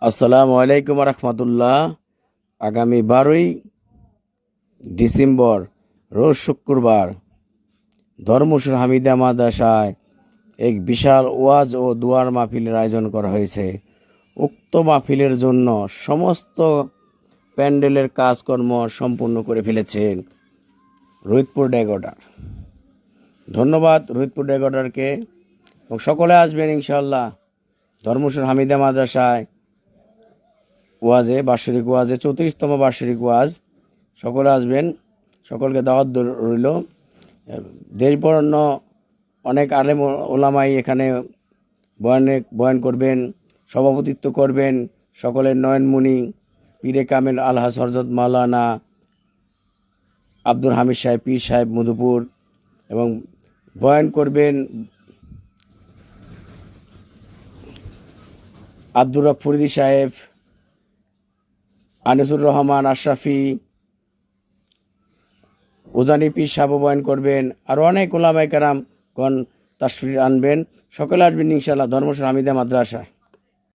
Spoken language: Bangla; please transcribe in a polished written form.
আসসালামু আলাইকুম রহমতুল্লাহ। আগামী 12ই ডিসেম্বর রোজ শুক্রবার ধর্মসুর হামিদা মাদ্রাসায় এক বিশাল ওয়াজ ও দুয়ার মাহফিলের আয়োজন করা হয়েছে। উক্ত মাহফিলের জন্য সমস্ত প্যান্ডেলের কাজকর্ম সম্পূর্ণ করে ফেলেছেন রোহিতপুর ডেকোডার। ধন্যবাদ রোহিতপুর ডেকোডারকে। এবং সকলে আসবেন ইনশাআল্লাহ ধর্মসুর হামিদা মাদ্রাসায় ওয়াজে, বার্ষিক ওয়াজে, 34তম বার্ষিক ওয়াজ। সকলে আসবেন, সকলকে দাওয়াত রইল। দেশ বরেণ্য অনেক আলেম ওলামাই এখানে বয়ান করবেন, সভাপতিত্ব করবেন। সকলের নয়নমণি পীরে কামেল আলহাজ হযরত মাওলানা আব্দুল হামিদ সাহেব, পীর সাহেব মধুপুর, এবং বয়ান করবেন আব্দুর রব ফরিদি সাহেব, আনিসুর রহমান আশরাফি, উজানি পীর সাহেব বয়ান করবেন। আরও অনেক ওলামায়ে কেরামগণ তাশরিফ আনবেন। সকলে আসবেন ইনশাআল্লাহ ধর্মসুর হামিদা মাদ্রাসায়।